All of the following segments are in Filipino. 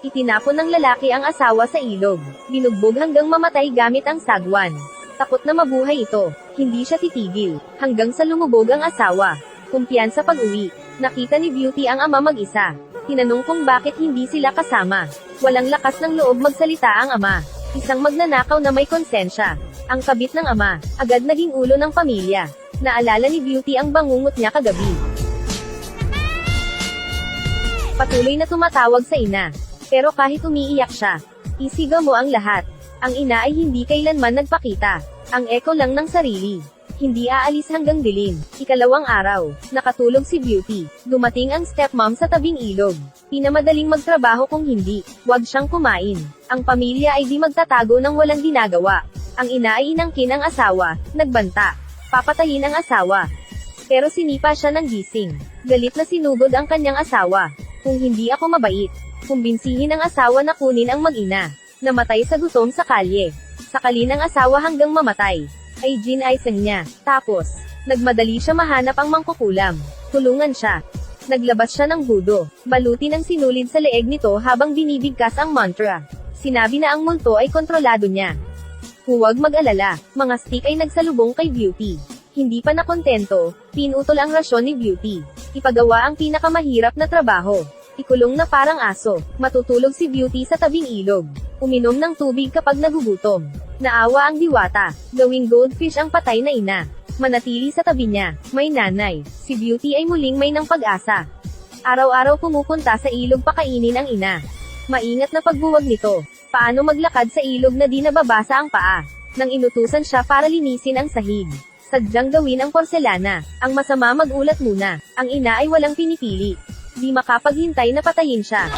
Itinapon ng lalaki ang asawa sa ilog. Binugbog hanggang mamatay gamit ang sagwan. Takot na mabuhay ito. Hindi siya titigil. Hanggang sa lumubog ang asawa. Kumpiyansa pag-uwi. Nakita ni Beauty ang ama mag-isa. Tinanong kung bakit hindi sila kasama. Walang lakas ng loob magsalita ang ama. Isang magnanakaw na may konsensya. Ang kabit ng ama, agad naging ulo ng pamilya. Naalala ni Beauty ang bangungot niya kagabi. Patuloy na tumatawag sa ina. Pero kahit umiiyak siya, isigaw mo ang lahat. Ang ina ay hindi kailanman nagpakita. Ang eko lang ng sarili. Hindi aalis hanggang dilim. Ikalawang araw, nakatulog si Beauty. Dumating ang stepmom sa tabing ilog. Pinamadaling magtrabaho kung hindi, wag siyang kumain. Ang pamilya ay di magtatago ng walang ginagawa. Ang ina ay inangkin ang asawa, nagbanta. Papatayin ang asawa. Pero sinipa siya ng gising. Galit na sinugod ang kanyang asawa. Kung hindi ako mabait, kumbinsihin ang asawa na kunin ang mag-ina. Namatay sa gutom sa kalye. Sakali ng asawa hanggang mamatay. Ay ginaisang niya. Tapos, nagmadali siya mahanap ang mangkukulam. Tulungan siya. Naglabas siya ng budo. Balutin ang sinulid sa leeg nito habang binibigkas ang mantra. Sinabi na ang multo ay kontrolado niya. Huwag mag-alala, mga stick ay nagsalubong kay Beauty. Hindi pa nakontento, pinutol ang rasyon ni Beauty. Ipagawa ang pinakamahirap na trabaho. Ikulong na parang aso, matutulog si Beauty sa tabing ilog. Uminom ng tubig kapag nagugutom. Naawa ang diwata, gawing goldfish ang patay na ina. Manatili sa tabi niya, may nanay. Si Beauty ay muling may ng pag-asa. Araw-araw pumupunta sa ilog pakainin ang ina. Maingat na pagbuwag nito. Paano maglakad sa ilog na di nababasa ang paa? Nang inutusan siya para linisin ang sahig. Sadyang gawin ang porselana. Ang masama magulat muna. Ang ina ay walang pinipili. Di makapaghintay na patayin siya.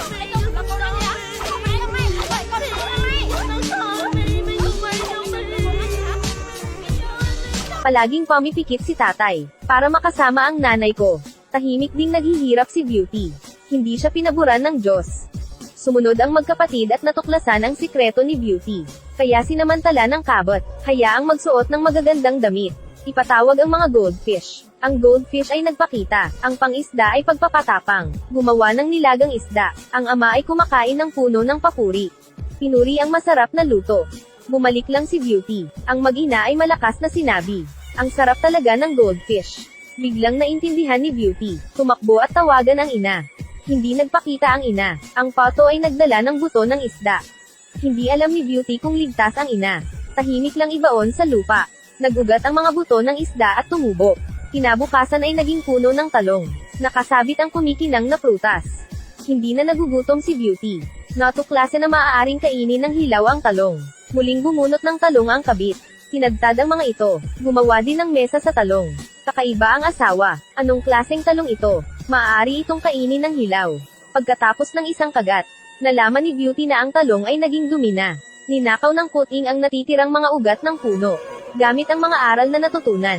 Palaging pumipikit si tatay. Para makasama ang nanay ko. Tahimik ding naghihirap si Beauty. Hindi siya pinaburan ng Diyos. Sumunod ang magkapatid at natuklasan ang sikreto ni Beauty. Kaya sinamantala ng kabot, hayaang magsuot ng magagandang damit. Ipatawag ang mga goldfish. Ang goldfish ay nagpakita, ang pangisda ay pagpapatapang. Gumawa ng nilagang isda. Ang ama ay kumakain ng puno ng papuri. Pinuri ang masarap na luto. Bumalik lang si Beauty. Ang mag-ina ay malakas na sinabi. Ang sarap talaga ng goldfish. Biglang naintindihan ni Beauty. Tumakbo at tawagan ang ina. Hindi nagpakita ang ina. Ang pato ay nagdala ng buto ng isda. Hindi alam ni Beauty kung ligtas ang ina. Tahimik lang ibaon sa lupa. Nagugat ang mga buto ng isda at tumubo. Kinabukasan ay naging puno ng talong. Nakasabit ang kumikinang na prutas. Hindi na nagugutom si Beauty. Natuklasan na maaaring kainin ng hilaw ang talong. Muling bumunot ng talong ang kabit. Tinagtad ang mga ito. Gumawa din ng mesa sa talong. Kakaiba ang asawa. Anong klaseng talong ito? Maaari itong kainin ng hilaw. Pagkatapos ng isang kagat, nalaman ni Beauty na ang talong ay naging dumi na. Ninakaw ng kuting ang natitirang mga ugat ng puno. Gamit ang mga aral na natutunan.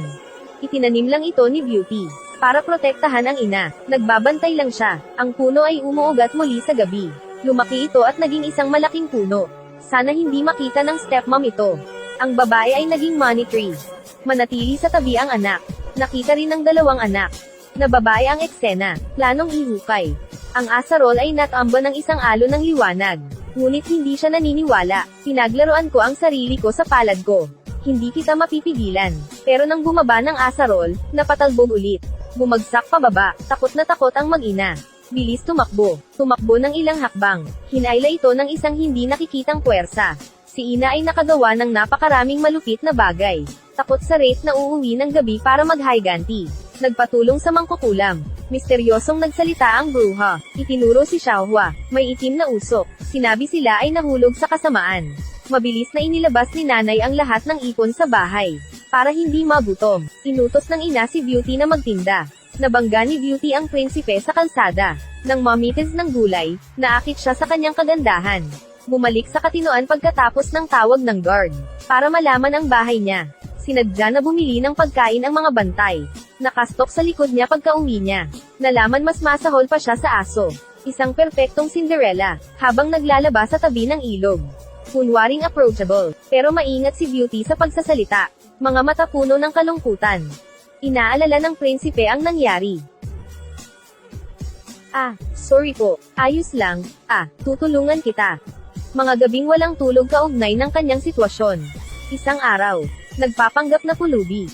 Itinanim lang ito ni Beauty. Para protektahan ang ina, nagbabantay lang siya. Ang puno ay umuugat muli sa gabi. Lumaki ito at naging isang malaking puno. Sana hindi makita ng stepmom ito. Ang babae ay naging money tree. Manatili sa tabi ang anak. Nakita rin ng dalawang anak. Na babae ang eksena, planong ihukay. Ang asarol ay natamba ng isang alon ng liwanag. Ngunit hindi siya naniniwala. Pinaglaruan ko ang sarili ko sa palad ko. Hindi kita mapipigilan. Pero nang bumaba ng asarol, napatalbog ulit. Bumagsak pababa, takot na takot ang mag-ina. Bilis tumakbo. Tumakbo ng ilang hakbang. Hinayla ito ng isang hindi nakikitang puwersa. Si ina ay nakagawa ng napakaraming malupit na bagay. Takot sa rape na uuwi ng gabi para mag-higanti. Nagpatulong sa mangkukulam. Misteryosong nagsalita ang bruha. Itinuro si Xiaohua. May itim na usok. Sinabi sila ay nahulog sa kasamaan. Mabilis na inilabas ni nanay ang lahat ng ipon sa bahay. Para hindi magutom, inutos ng ina si Beauty na magtinda. Nabangga ni Beauty ang prinsipe sa kalsada. Nang mamitis ng gulay, naakit siya sa kanyang kagandahan. Bumalik sa katinoan pagkatapos ng tawag ng guard. Para malaman ang bahay niya. Sinadya na bumili ng pagkain ang mga bantay. Nakastok sa likod niya pagka-uwi niya. Nalaman mas masahol pa siya sa aso. Isang perpektong Cinderella, habang naglalaba sa tabi ng ilog. Kunwaring approachable, pero maingat si Beauty sa pagsasalita. Mga mata puno ng kalungkutan. Inaalala ng prinsipe ang nangyari. Sorry po, ayos lang, tutulungan kita. Mga gabing walang tulog kaugnay ng kanyang sitwasyon. Isang araw, nagpapanggap na pulubi.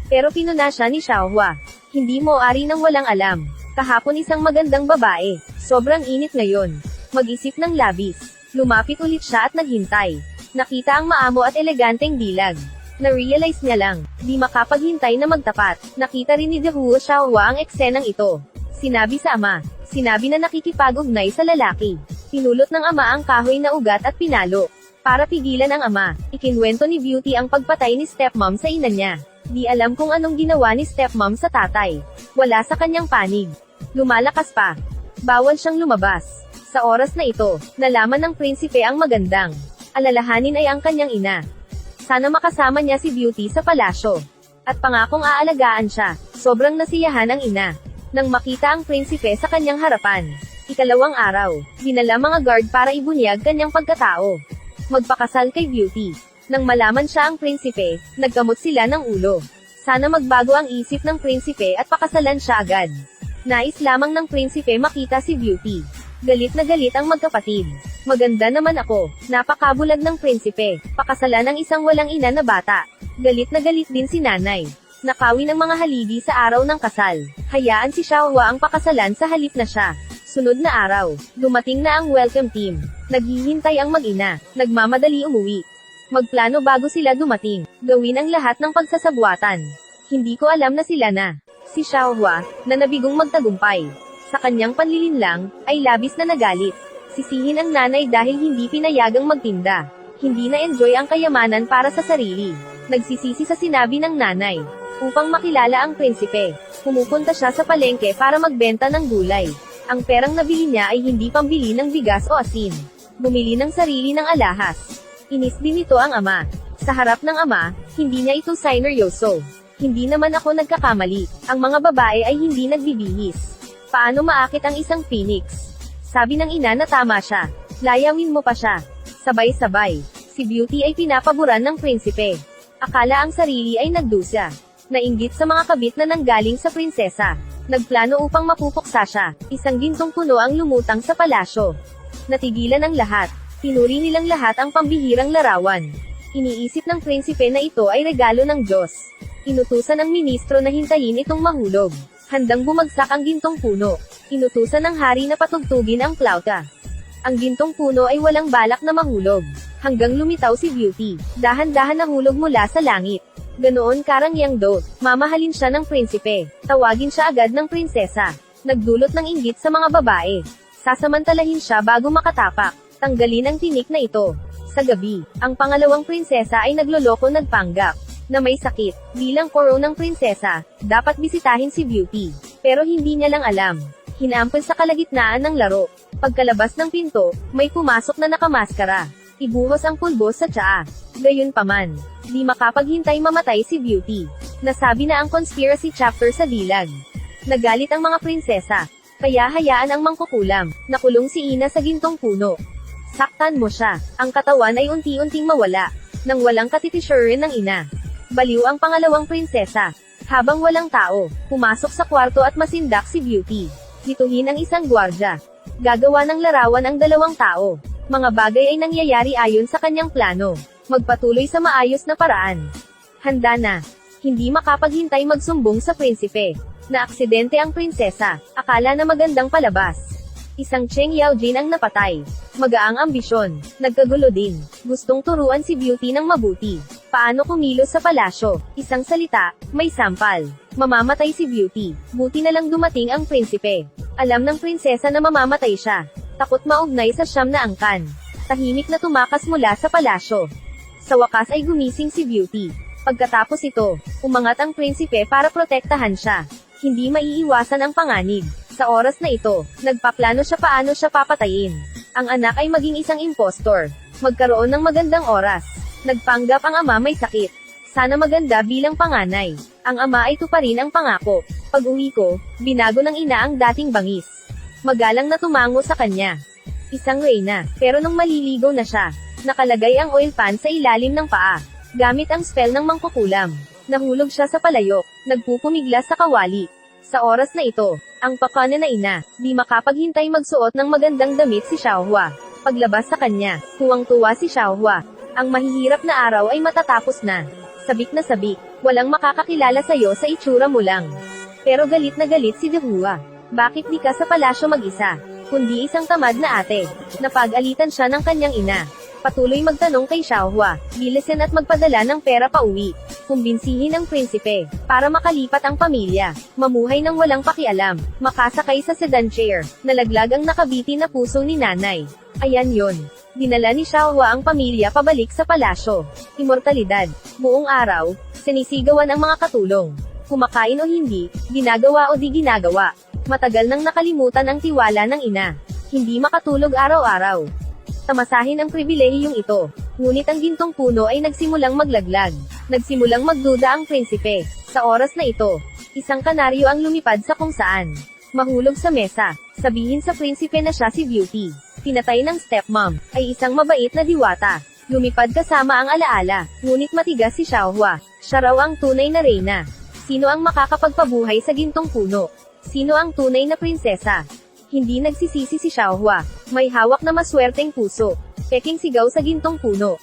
Pero pinuna siya ni Xiaohua. Hindi mo ari nang walang alam. Kahapon isang magandang babae, sobrang init ngayon. Mag-isip ng labis. Lumapit ulit siya at naghintay. Nakita ang maamo at eleganteng dilag. Na-realize niya lang, di makapaghintay na magtapat. Nakita rin ni Dehuo Xiaohua ang eksenang ito. Sinabi sa ama. Sinabi na nakikipag-ugnay sa lalaki. Pinulot ng ama ang kahoy na ugat at pinalo. Para pigilan ang ama, ikinwento ni Beauty ang pagpatay ni stepmom sa ina niya. Di alam kung anong ginawa ni stepmom sa tatay. Wala sa kanyang panig. Lumalakas pa. Bawal siyang lumabas. Sa oras na ito, nalaman ng prinsipe ang magandang. Alalahanin ay ang kanyang ina. Sana makasama niya si Beauty sa palasyo. At pangakong aalagaan siya. Sobrang nasiyahan ang ina. Nang makita ang prinsipe sa kanyang harapan. Ikalawang araw, dinala mga guard para ibunyag kanyang pagkatao. Magpakasal kay Beauty. Nang malaman siya ang prinsipe, nagkamot sila ng ulo. Sana magbago ang isip ng prinsipe at pakasalan siya agad. Nais lamang ng prinsipe makita si Beauty. Galit na galit ang magkapatid. Maganda naman ako, napakabulag ng prinsipe. Pakasalan ng isang walang ina na bata. Galit na galit din si nanay. Nakawin ang mga haligi sa araw ng kasal. Hayaan si Xiaohua ang pakasalan sa halip na siya. Sunod na araw, dumating na ang welcome team. Naghihintay ang mag-ina. Nagmamadali umuwi. Magplano bago sila dumating. Gawin ang lahat ng pagsasabwatan. Hindi ko alam na sila na. Si Xiaohua, na nabigong magtagumpay. Sa kanyang panlilinlang, ay labis na nagalit. Sisihin ang nanay dahil hindi pinayagang magtinda. Hindi na-enjoy ang kayamanan para sa sarili. Nagsisisi sa sinabi ng nanay. Upang makilala ang prinsipe, pumupunta siya sa palengke para magbenta ng gulay. Ang perang nabili niya ay hindi pambili ng bigas o asin. Bumili ng sarili ng alahas. Inis din nito ang ama. Sa harap ng ama, hindi niya ito sineryoso. Hindi naman ako nagkakamali. Ang mga babae ay hindi nagbibihis. Paano maakit ang isang phoenix? Sabi ng ina na tama siya. Layawin mo pa siya. Sabay-sabay. Si Beauty ay pinapaboran ng prinsipe. Akala ang sarili ay nagdusa. Nainggit sa mga kabit na nanggaling sa prinsesa. Nagplano upang mapupuksa siya. Isang gintong puno ang lumutang sa palasyo. Natigilan ang lahat. Pinuri nilang lahat ang pambihirang larawan. Iniisip ng prinsipe na ito ay regalo ng Diyos. Inutusan ng ministro na hintayin itong mahulog. Handang bumagsak ang gintong puno. Inutusan ng hari na patugtugin ang plauta. Ang gintong puno ay walang balak na mahulog. Hanggang lumitaw si Beauty. Dahan-dahan nahulog mula sa langit. Ganoon karangyang do, mamahalin siya ng prinsipe. Tawagin siya agad ng prinsesa. Nagdulot ng inggit sa mga babae. Sasamantalahin siya bago makatapak. Tanggalin ang tinik na ito. Sa gabi, ang pangalawang prinsesa ay nagloloko nagpanggap na may sakit. Bilang koro ng prinsesa, dapat bisitahin si Beauty. Pero hindi niya lang alam. Hinampon sa kalagitnaan ng laro. Pagkalabas ng pinto, may pumasok na nakamaskara. Ibuhos ang pulbos sa tsaa. Gayunpaman, di makapaghintay mamatay si Beauty. Nasabi na ang conspiracy chapter sa dilag. Nagalit ang mga prinsesa. Kaya hayaan ang mangkukulam. Nakulong si Ina sa gintong puno. Saktan mo siya. Ang katawan ay unti-unting mawala. Nang walang katitisyorin ng ina. Baliw ang pangalawang prinsesa. Habang walang tao, pumasok sa kwarto at masindak si Beauty. Bituhin ang isang gwardya. Gagawa ng larawan ang dalawang tao. Mga bagay ay nangyayari ayon sa kanyang plano. Magpatuloy sa maayos na paraan. Handa na. Hindi makapaghintay magsumbong sa prinsipe. Na aksidente ang prinsesa. Akala na magandang palabas. Isang Cheng Yaojin ang napatay. Magaang ambisyon. Nagkagulo din. Gustong turuan si Beauty ng mabuti. Paano kumilos sa palasyo? Isang salita, may sampal. Mamamatay si Beauty. Buti na lang dumating ang prinsipe. Alam ng prinsesa na mamamatay siya. Takot maugnay sa siyam na angkan. Tahimik na tumakas mula sa palasyo. Sa wakas ay gumising si Beauty. Pagkatapos ito, umangat ang prinsipe para protektahan siya. Hindi maiiwasan ang panganib. Sa oras na ito, nagpaplano siya paano siya papatayin. Ang anak ay maging isang impostor. Magkaroon ng magandang oras. Nagpanggap ang ama may sakit. Sana maganda bilang panganay. Ang ama ay tuparin ang pangako. Pag-uwi ko, binago ng ina ang dating bangis. Magalang na tumango sa kanya. Isang reyna, pero nung maliligaw na siya, nakalagay ang oil pan sa ilalim ng paa. Gamit ang spell ng mangkukulam. Nahulog siya sa palayok, nagpupumiglas sa kawali. Sa oras na ito, Ang pakana na ina, di makapaghintay magsuot ng magandang damit si Xiaohua. Paglabas sa kanya, tuwang-tuwa si Xiaohua. Ang mahihirap na araw ay matatapos na. Sabik na sabik, walang makakakilala sa'yo sa itsura mo lang. Pero galit na galit si Dehua. Bakit di ka sa palasyo mag-isa? Kundi isang tamad na ate. Napag-alitan siya ng kanyang ina. Patuloy magtanong kay Xiaohua, bilisin at magpadala ng pera pauwi. Kumbinsihin ang prinsipe, para makalipat ang pamilya, mamuhay ng walang pakialam, makasakay sa sedan chair, nalaglag ang nakabiti na puso ni nanay. Ayan yon. Dinala ni Xiaohua ang pamilya pabalik sa palasyo. Immortalidad. Buong araw, sinisigawan ang mga katulong. Kumakain o hindi, ginagawa o di ginagawa. Matagal nang nakalimutan ang tiwala ng ina. Hindi makatulog araw-araw. Tamasahin ang pribilehiyong ito. Ngunit ang gintong puno ay nagsimulang maglaglag. Nagsimulang magduda ang prinsipe. Sa oras na ito, isang kanaryo ang lumipad sa kung saan. Mahulog sa mesa. Sabihin sa prinsipe na siya si Beauty. Pinatay ng stepmom, ay isang mabait na diwata. Lumipad kasama ang alaala, ngunit matigas si Xiaohua. Siya raw ang tunay na reyna. Sino ang makakapagpabuhay sa gintong puno? Sino ang tunay na prinsesa? Hindi nagsisisi si Xiaohua. May hawak na maswerteng puso. Peking sigaw sa gintong puno.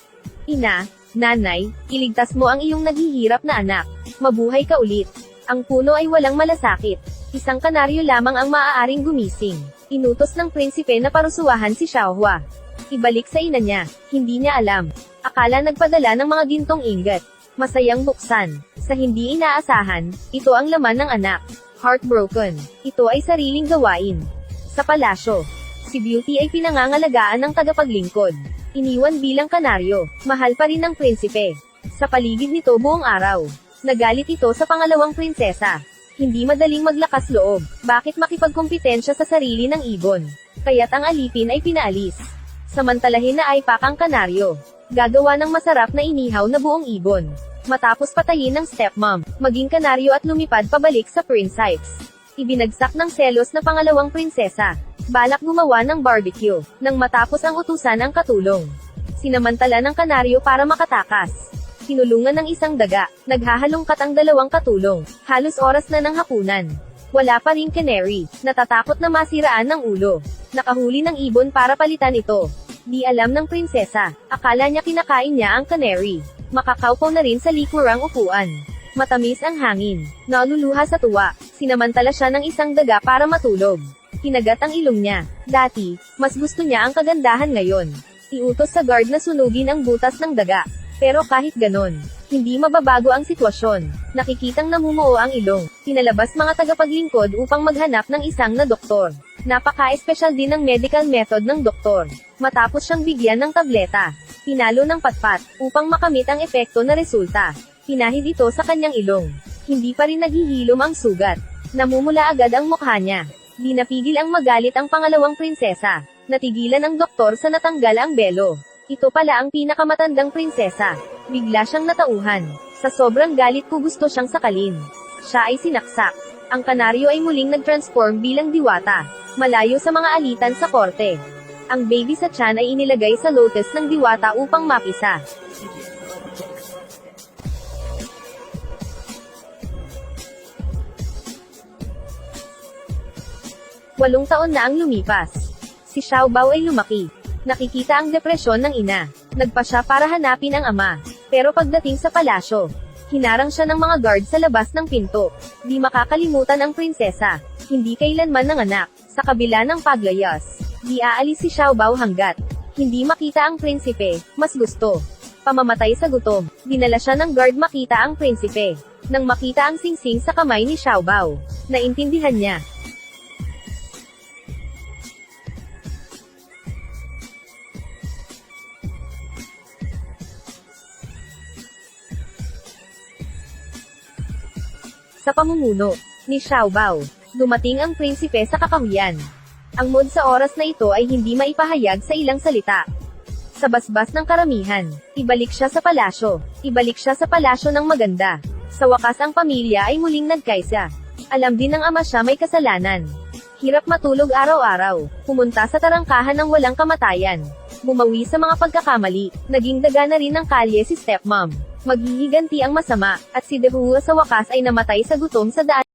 Ina, nanay, iligtas mo ang iyong naghihirap na anak. Mabuhay ka ulit. Ang puno ay walang malasakit. Isang kanaryo lamang ang maaaring gumising. Inutos ng prinsipe na parusuwahan si Xiaohua. Ibalik sa ina niya. Hindi niya alam. Akala nagpadala ng mga gintong ingat. Masayang buksan. Sa hindi inaasahan, ito ang laman ng anak. Heartbroken. Ito ay sariling gawain. Sa palasyo, si Beauty ay pinangangalagaan ng tagapaglingkod. Iniwan bilang kanaryo, mahal pa rin ng prinsipe. Sa paligid nito buong araw, nagalit ito sa pangalawang prinsesa. Hindi madaling maglakas loob, bakit makipagkompetensya sa sarili ng ibon? Kaya't ang alipin ay pinaalis. Samantalahin na ipak ang kanaryo. Gagawa ng masarap na inihaw na buong ibon. Matapos patayin ng stepmom, maging kanaryo at lumipad pabalik sa Prince Heights. Ibinagsak ng selos na pangalawang prinsesa. Balak gumawa ng barbecue, nang matapos ang utusan ang katulong. Sinamantala ng kanaryo para makatakas. Tinulungan ng isang daga, naghahalongkat ang dalawang katulong. Halos oras na ng hapunan. Wala pa ring canary, natatakot na masiraan ng ulo. Nakahuli ng ibon para palitan ito. Di alam ng prinsesa, akala niya kinakain niya ang canary. Makakaupo na rin sa likurang upuan. Matamis ang hangin. Naluluha sa tuwa. Sinamantala siya ng isang daga para matulog. Kinagat ang ilong niya. Dati, mas gusto niya ang kagandahan ngayon. Iutos sa guard na sunugin ang butas ng daga. Pero kahit ganon, hindi mababago ang sitwasyon. Nakikitang namumuo ang ilong. Pinalabas mga tagapaglingkod upang maghanap ng isang na doktor. Napaka-espesyal din ng medical method ng doktor. Matapos siyang bigyan ng tableta, pinalo ng patpat, upang makamit ang epekto na resulta. Pinahid ito sa kanyang ilong. Hindi pa rin naghihilom ang sugat. Namumula agad ang mukha niya. Di napigil ang magalit ang pangalawang prinsesa. Natigilan ang doktor sa natanggal ang belo. Ito pala ang pinakamatandang prinsesa. Bigla siyang natauhan. Sa sobrang galit ko gusto siyang sakalin. Siya ay sinaksak. Ang kanaryo ay muling nag-transform bilang diwata. Malayo sa mga alitan sa korte. Ang baby sa tiyan ay inilagay sa lotus ng diwata upang mapisa. 8 taon na ang lumipas. Si Xiaobao ay lumaki. Nakikita ang depresyon ng ina. Nagpa siya para hanapin ang ama. Pero pagdating sa palasyo, hinarang siya ng mga guard sa labas ng pinto. Di makakalimutan ang prinsesa. Hindi kailanman nanganak. Sa kabila ng paglayas, di aalis si Xiaobao hanggat hindi makita ang prinsipe. Mas gusto pamamatay sa gutom. Dinala siya ng guard makita ang prinsipe. Nang makita ang singsing sa kamay ni Xiaobao, naintindihan niya. Sa pamumuno ni Xiaobao, dumating ang prinsipe sa kakahuyan. Ang mood sa oras na ito ay hindi maipahayag sa ilang salita. Sa basbas ng karamihan, ibalik siya sa palasyo. Ibalik siya sa palasyo ng maganda. Sa wakas ang pamilya ay muling nagkaisa. Alam din ng ama siya may kasalanan. Hirap matulog araw-araw. Pumunta sa tarangkahan ng walang kamatayan. Bumawi sa mga pagkakamali. Naging daga na rin ng kalye si stepmom. Maghihiganti ang masama, at si Dehua sa wakas ay namatay sa gutom sa daan.